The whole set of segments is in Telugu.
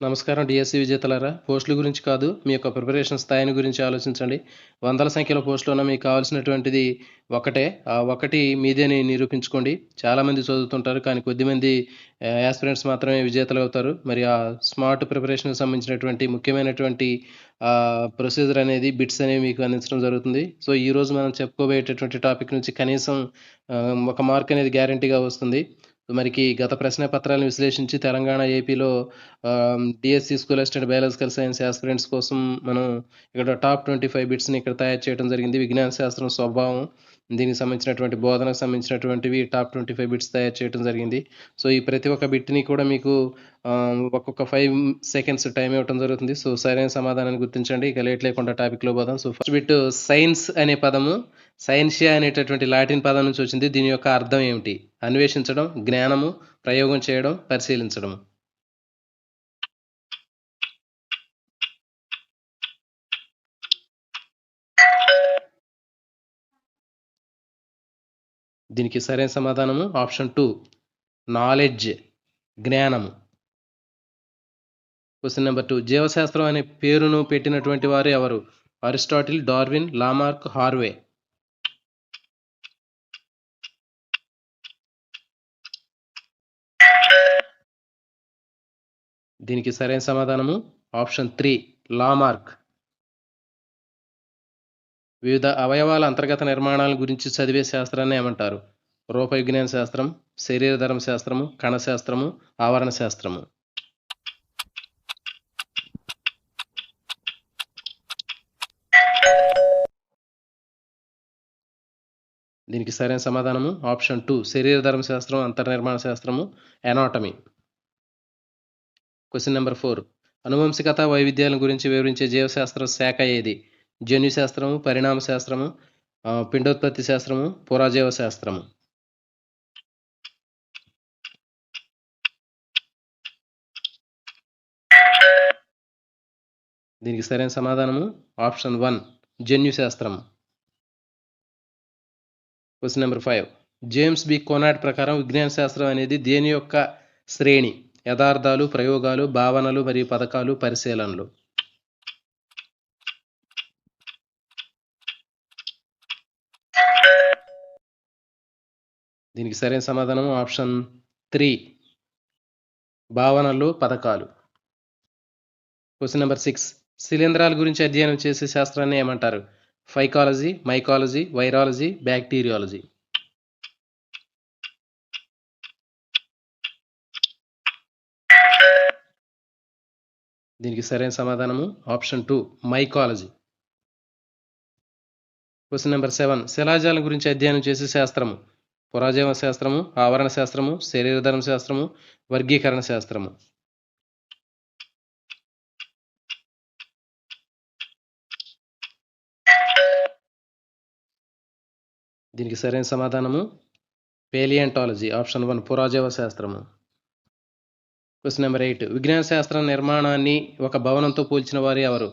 నమస్కారం డిఎస్సి విజేతలారా. పోస్టుల గురించి కాదు, మీ యొక్క ప్రిపరేషన్ స్థాయిని గురించి ఆలోచించండి. వందల సంఖ్యలో పోస్టులు ఉన్న మీకు కావాల్సినటువంటిది ఒకటే. ఆ ఒకటి మీదేని నిరూపించుకోండి. చాలామంది చదువుతుంటారు, కానీ కొద్దిమంది యాస్పిరెంట్స్ మాత్రమే విజేతలు అవుతారు. మరి ఆ స్మార్ట్ ప్రిపరేషన్కి సంబంధించినటువంటి ముఖ్యమైనటువంటి ప్రొసీజర్ అనేది బిట్స్ అనేవి మీకు అందించడం జరుగుతుంది. సో ఈరోజు మనం చెప్పుకోబోయేటటువంటి టాపిక్ నుంచి కనీసం ఒక మార్క్ అనేది గ్యారంటీగా వస్తుంది. మరికి గత ప్రశ్న పత్రాలను విశ్లేషించి తెలంగాణ, ఏపీలో DSC school assistant biological science aspirants కోసం మనం ఇక్కడ టాప్ 25 బిట్స్ని ఇక్కడ తయారు చేయడం జరిగింది. విజ్ఞాన శాస్త్రం స్వభావం, దీనికి సంబంధించినటువంటి బోధనకు సంబంధించినటువంటివి టాప్ 25 బిట్స్ తయారు చేయడం జరిగింది. సో ఈ ప్రతి ఒక్క బిట్ని కూడా మీకు ఒక్కొక్క 5 సెకండ్స్ టైం ఇవ్వడం జరుగుతుంది. సో సరైన సమాధానాన్ని గుర్తించండి. ఇక లేట్ లేకుండా టాపిక్లో పోదాం. సో ఫస్ట్ బిట్, సైన్స్ అనే పదము సైన్షియా అనేటటువంటి లాటిన్ పదం నుంచి వచ్చింది. దీని యొక్క అర్థం ఏమిటి? అన్వేషించడం, జ్ఞానము, ప్రయోగం చేయడం, పరిశీలించడం. దీనికి సరైన సమాధానము ఆప్షన్ 2, నాలెడ్జ్, జ్ఞానము. క్వశ్చన్ నెంబర్ 2, జీవశాస్త్రం అనే పేరును పెట్టినటువంటి వారు ఎవరు? Aristotle, Darwin, Lamarck, Harvey. దీనికి సరైన సమాధానము ఆప్షన్ 3, లామార్క్. వివిధ అవయవాల అంతర్గత నిర్మాణాల గురించి చదివే శాస్త్రాన్ని ఏమంటారు? రూపవిజ్ఞాన శాస్త్రం, శరీర ధర్మ శాస్త్రము, కణశాస్త్రము, ఆవరణ శాస్త్రము. దీనికి సరైన సమాధానము ఆప్షన్ 2, శరీర ధర్మ శాస్త్రం, అంతర్నిర్మాణ శాస్త్రము, ఎనాటమీ. క్వశ్చన్ నెంబర్ 4, అనువంశికత వైవిధ్యాల గురించి వివరించే జీవశాస్త్ర శాఖ ఏది? జన్యు శాస్త్రము, పరిణామ శాస్త్రము, పిండోత్పత్తి శాస్త్రము, పురాజీవ శాస్త్రము. దీనికి సరైన సమాధానము ఆప్షన్ 1, జన్యు శాస్త్రము. క్వశ్చన్ నెంబర్ 5, జేమ్స్ బి కోనాడ్ ప్రకారం విజ్ఞాన శాస్త్రం అనేది దేని యొక్క శ్రేణి? యథార్థాలు, ప్రయోగాలు, భావనలు మరియు పథకాలు, పరిశీలనలు. దీనికి సరైన సమాధానం ఆప్షన్ 3, భావనలు, పథకాలు. క్వశ్చన్ నెంబర్ 6, శిలీంధ్రాల గురించి అధ్యయనం చేసే శాస్త్రాన్ని ఏమంటారు? Phycology, mycology, virology, bacteriology. దీనికి సరైన సమాధానము ఆప్షన్ 2, మైకాలజీ. క్వశ్చన్ నెంబర్ 7, శిలాజాలం గురించి అధ్యయనం చేసే శాస్త్రము? పురాజీవ శాస్త్రము, ఆవరణ శాస్త్రము, శరీరధర్మ శాస్త్రము, వర్గీకరణ శాస్త్రము. దీనికి సరైన సమాధానము పేలియంటాలజీ, ఆప్షన్ 1, పురాజీవ శాస్త్రము. క్వశ్చన్ నెంబర్ 8, విజ్ఞాన శాస్త్ర నిర్మాణాన్ని ఒక భవనంతో పోల్చిన వారు ఎవరు?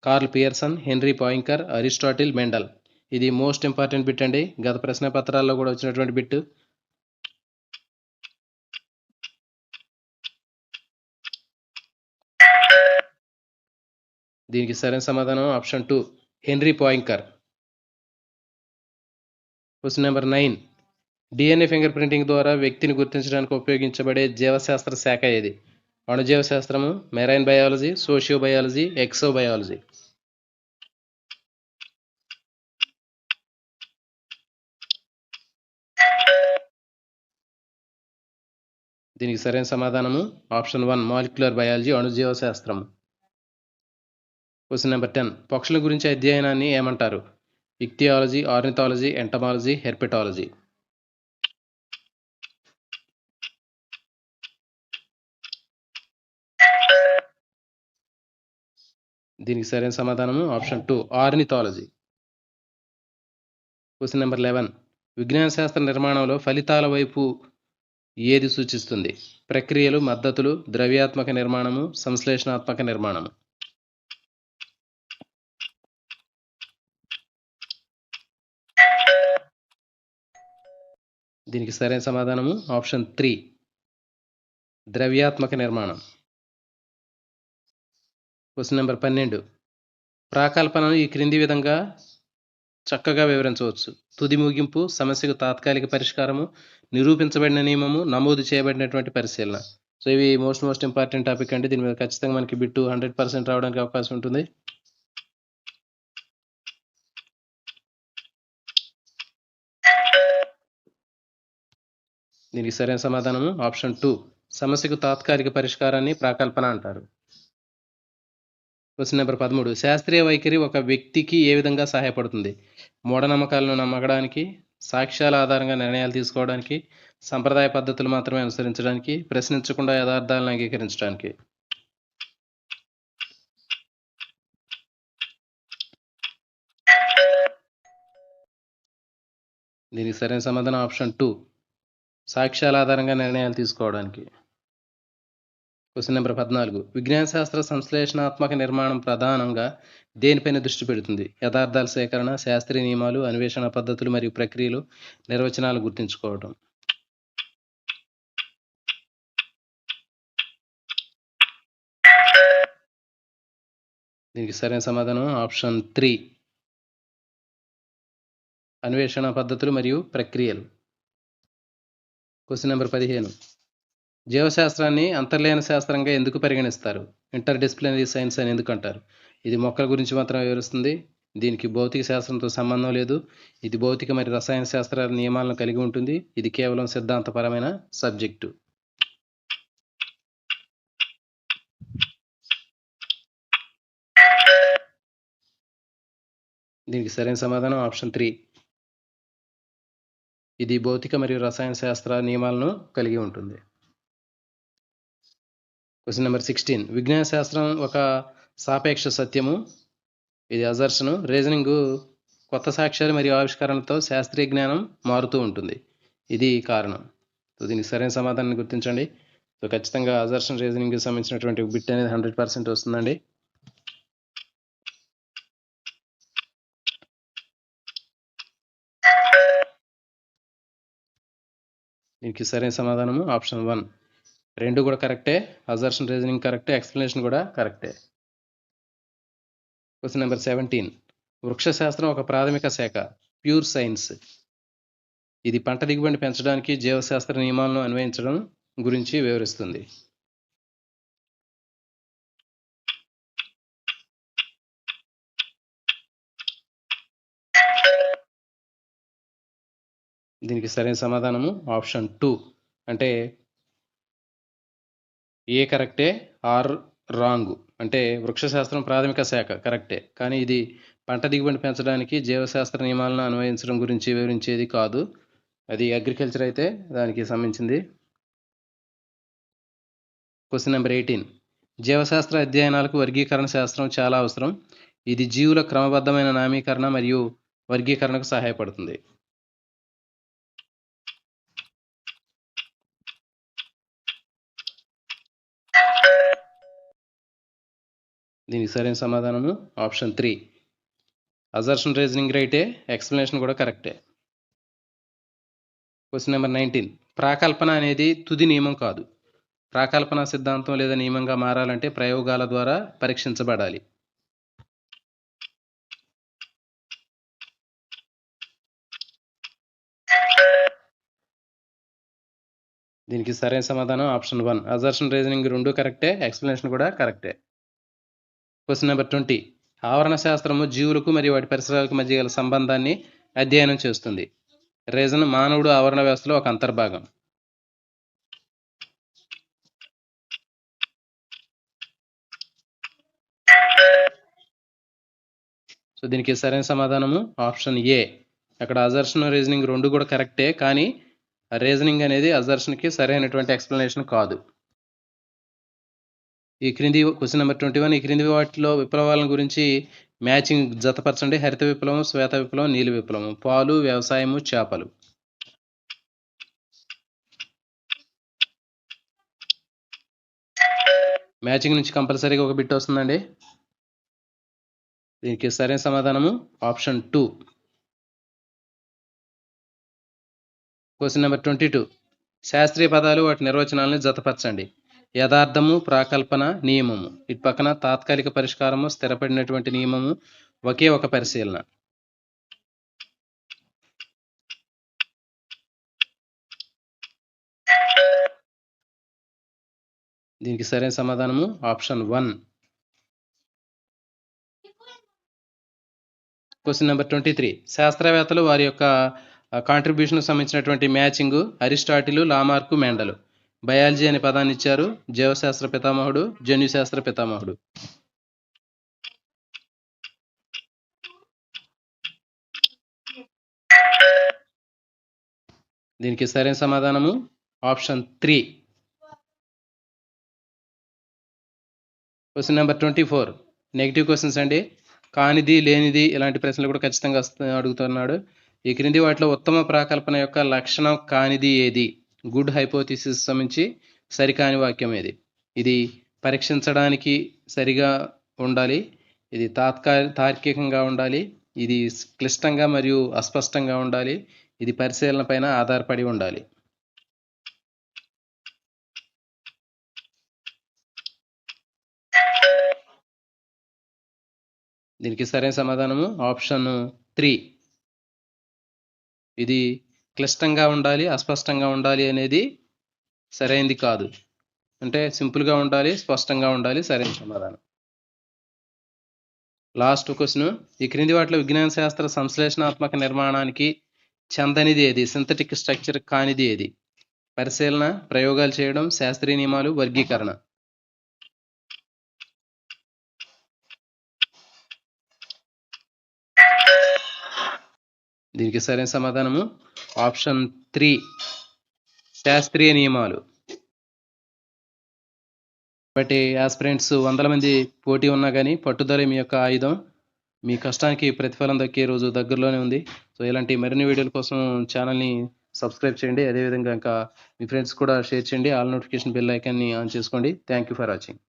Karl Pearson, Henri Poincare, Aristotle, Mendel. ఇది మోస్ట్ ఇంపార్టెంట్ బిట్ అండి. గత ప్రశ్న పత్రాల్లో కూడా వచ్చినటువంటి బిట్. దీనికి సరైన సమాధానం option 2, Henri Poincare. Question number 9, DNA fingerprinting ద్వారా వ్యక్తిని గుర్తించడానికి ఉపయోగించబడే జీవశాస్త్ర శాఖ ఏది? అణుజీవ శాస్త్రము, marine biology, sociobiology, exobiology. దీనికి సరైన సమాధానము ఆప్షన్ 1, మాలిక్యులర్ బయాలజీ, అణుజీవ శాస్త్రం. క్వశ్చన్ నెంబర్ 10, పక్షుల గురించి అధ్యయనాన్ని ఏమంటారు? Ichthyology, ornithology, entomology, herpetology. దీనికి సరైన సమాధానము ఆప్షన్ 2, ఆర్నిథాలజీ. క్వశ్చన్ నెంబర్ 11, విజ్ఞాన శాస్త్ర నిర్మాణంలో ఫలితాల వైపు ఏది సూచిస్తుంది? ప్రక్రియలు, మద్దతులు, ద్రవ్యాత్మక నిర్మాణము, సంశ్లేషణాత్మక నిర్మాణము. దీనికి సరైన సమాధానము ఆప్షన్ 3, ద్రవ్యాత్మక నిర్మాణం. Question number 12. ప్రాకల్పనను ఈ క్రింది విధంగా చక్కగా వివరించవచ్చు. తుది ముగింపు, సమస్యకు తాత్కాలిక పరిష్కారము, నిరూపించబడిన నియమము, నమోదు చేయబడినటువంటి పరిశీలన. సో ఇవి మోస్ట్ ఇంపార్టెంట్ టాపిక్ అండి. దీని మీద ఖచ్చితంగా మనకి బిట్టు 100% రావడానికి అవకాశం ఉంటుంది. దీనికి సరైన సమాధానము ఆప్షన్ 2. సమస్యకు తాత్కాలిక పరిష్కారాన్ని ప్రాకల్పన అంటారు. Question number 13. శాస్త్రీయ వైఖరి ఒక వ్యక్తికి ఏ విధంగా సహాయపడుతుంది? మూఢనమ్మకాలను నమ్మడానికి, సాక్ష్యాల ఆధారంగా నిర్ణయాలు తీసుకోవడానికి, సంప్రదాయ పద్ధతులు మాత్రమే అనుసరించడానికి, ప్రశ్నించకుండా యథార్థాలను అంగీకరించడానికి. దీనికి సరైన సమాధానం ఆప్షన్ 2. సాక్ష్యాల ఆధారంగా నిర్ణయాలు తీసుకోవడానికి. Question number 14. విజ్ఞాన శాస్త్ర సంశ్లేషణాత్మక నిర్మాణం ప్రధానంగా దేనిపైన దృష్టి పెడుతుంది? యథార్థాల సేకరణ, శాస్త్రీయ నియమాలు, అన్వేషణ పద్ధతులు మరియు ప్రక్రియలు, నిర్వచనాలు గుర్తుంచుకోవడం. దీనికి సరైన సమాధానం ఆప్షన్ 3. అన్వేషణ పద్ధతులు మరియు ప్రక్రియలు. Question number 15. జీవశాస్త్రాన్ని అంతర్లీన శాస్త్రంగా ఎందుకు పరిగణిస్తారు? ఇంటర్ డిసిప్లినరీ సైన్స్ అని ఎందుకు అంటారు? ఇది మొక్కల గురించి మాత్రమే వివరిస్తుంది. దీనికి భౌతిక శాస్త్రంతో సంబంధం లేదు. ఇది భౌతిక మరియు రసాయన శాస్త్ర నియమాలను కలిగి ఉంటుంది. ఇది కేవలం సిద్ధాంతపరమైన సబ్జెక్టు. దీనికి సరైన సమాధానం ఆప్షన్ 3. ఇది భౌతిక మరియు రసాయన శాస్త్ర నియమాలను కలిగి ఉంటుంది. Question number 16. విజ్ఞాన శాస్త్రం ఒక సాపేక్ష సత్యము, ఇది అజర్షను, రీజనింగ్ కొత్త సాక్ష్యాలు మరియు ఆవిష్కరణలతో శాస్త్రీయ జ్ఞానం మారుతూ ఉంటుంది. ఇది కారణం. సో దీనికి సరైన సమాధానాన్ని గుర్తించండి. సో ఖచ్చితంగా అజర్షన్ రీజనింగ్కి సంబంధించినటువంటి బిట్ అనేది 100% వస్తుందండి. దీనికి సరైన సమాధానము ఆప్షన్ 1. రెండు కూడా కరెక్టే. అజర్షన్ రీజనింగ్ కరెక్టే, ఎక్స్ప్లెనేషన్ కూడా కరెక్టే. Question number 17. వృక్షశాస్త్రం ఒక ప్రాథమిక శాఖ, ప్యూర్ సైన్స్. ఇది పంట దిగుబడిని పెంచడానికి జీవశాస్త్ర నియమాలను అన్వయించడం గురించి వివరిస్తుంది. దీనికి సరైన సమాధానము ఆప్షన్ 2. అంటే ఏ కరెక్టే, ఆర్ రాంగ్. అంటే వృక్షశాస్త్రం ప్రాథమిక శాఖ కరెక్టే, కానీ ఇది పంట దిగుబడిని పెంచడానికి జీవశాస్త్ర నియమాలను అన్వయించడం గురించి వివరించేది కాదు. అది అగ్రికల్చర్ అయితే దానికి సంబంధించింది. Question number 18. జీవశాస్త్ర అధ్యయనాలకు వర్గీకరణ శాస్త్రం చాలా అవసరం. ఇది జీవుల క్రమబద్ధమైన నామీకరణ మరియు వర్గీకరణకు సహాయపడుతుంది. దీనికి సరైన సమాధానము ఆప్షన్ 3. అజర్షన్ రీజనింగ్ రైటే, ఎక్స్ప్లెనేషన్ కూడా కరెక్టే. Question number 19. ప్రాకల్పన అనేది తుది నియమం కాదు. ప్రాకల్పన సిద్ధాంతం లేదా నియమంగా మారాలంటే ప్రయోగాల ద్వారా పరీక్షించబడాలి. దీనికి సరైన సమాధానం ఆప్షన్ 1. అజర్షన్ రీజనింగ్ రెండు కరెక్టే, ఎక్స్ప్లెనేషన్ కూడా కరెక్టే. Question number 20. ఆవరణ శాస్త్రము జీవులకు మరియు వాటి పరిసరాలకు మధ్య గల సంబంధాన్ని అధ్యయనం చేస్తుంది. రీజన్ మానవుడు ఆవరణ వ్యవస్థలో ఒక అంతర్భాగం. సో దీనికి సరైన సమాధానము ఆప్షన్ ఏ. అక్కడ అజర్షన్ రీజనింగ్ రెండు కూడా కరెక్టే, కానీ రీజనింగ్ అనేది అజర్షన్కి సరైనటువంటి ఎక్స్ప్లెనేషన్ కాదు. ఈ క్రింది క్వశ్చన్ నెంబర్ 21. ఈ క్రింది వాటిలో విప్లవాల గురించి మ్యాచింగ్ జతపరచండి. హరిత విప్లవం, శ్వేత విప్లవం, నీలి విప్లవం. పాలు, వ్యవసాయము, చేపలు. మ్యాచింగ్ నుంచి కంపల్సరీగా ఒక బిట్ వస్తుందండి. దీనికి సరైన సమాధానము ఆప్షన్ 2. Question number 22. శాస్త్రీయ పదాలు వాటి నిర్వచనాలను జతపరచండి. యథార్థము, ప్రాకల్పన, నియమము. ఇటు పక్కన తాత్కాలిక పరిష్కారము, స్థిరపడినటువంటి నియమము, ఒకే ఒక పరిశీలన. దీనికి సరైన సమాధానము ఆప్షన్ 1. Question number 23. శాస్త్రవేత్తలు వారి యొక్క కాంట్రిబ్యూషన్ సంబంధించినటువంటి matching Aristotle, Lamarck, Mendel. Biology అనే పదాన్ని ఇచ్చారు. జీవశాస్త్ర పితామహుడు, జన్యుశాస్త్ర పితామహుడు. దీనికి సరైన సమాధానము option 3. Question number 24. Negative questions అండి. కానిది, లేనిది ఇలాంటి ప్రశ్నలు కూడా ఖచ్చితంగా అడుగుతున్నాడు. ఈ క్రింది వాటిలో ఉత్తమ ప్రాకల్పన యొక్క లక్షణం కానిది ఏది? గుడ్ హైపోథిసిస్ సంబంధించి సరికాని వాక్యం ఏది? ఇది పరీక్షించడానికి సరిగా ఉండాలి, ఇది తార్కికంగా ఉండాలి, ఇది క్లిష్టంగా మరియు అస్పష్టంగా ఉండాలి, ఇది పరిశీలన పైన ఆధారపడి ఉండాలి. దీనికి సరైన సమాధానము ఆప్షన్ 3. ఇది క్లిష్టంగా ఉండాలి, అస్పష్టంగా ఉండాలి అనేది సరైనది కాదు. అంటే సింపుల్గా ఉండాలి, స్పష్టంగా ఉండాలి సరైన సమాధానం. Last question. ఈ క్రింది వాటిలో విజ్ఞాన శాస్త్ర సంశ్లేషణాత్మక నిర్మాణానికి చెందనిది ఏది? సింథటిక్ స్ట్రక్చర్ కానిది ఏది? పరిశీలన, ప్రయోగాలు చేయడం, శాస్త్రీయ నియమాలు, వర్గీకరణ. దీనికి సరైన సమాధానము ఆప్షన్ 3. శాస్త్రీయ నియమాలు. బట్టి ఆస్పిరెంట్స్ 100 మంది పోటీ ఉన్నా కానీ పట్టుదల మీ యొక్క ఆయుధం. మీ కష్టానికి ప్రతిఫలం దక్కే రోజు దగ్గరలోనే ఉంది. సో ఇలాంటి మరిన్ని వీడియోల కోసం ఛానల్ని సబ్స్క్రైబ్ చేయండి. అదేవిధంగా ఇంకా మీ ఫ్రెండ్స్ కూడా షేర్ చేయండి. ఆల్ నోటిఫికేషన్ బెల్ ఐకాన్ని ఆన్ చేసుకోండి. Thank you for watching.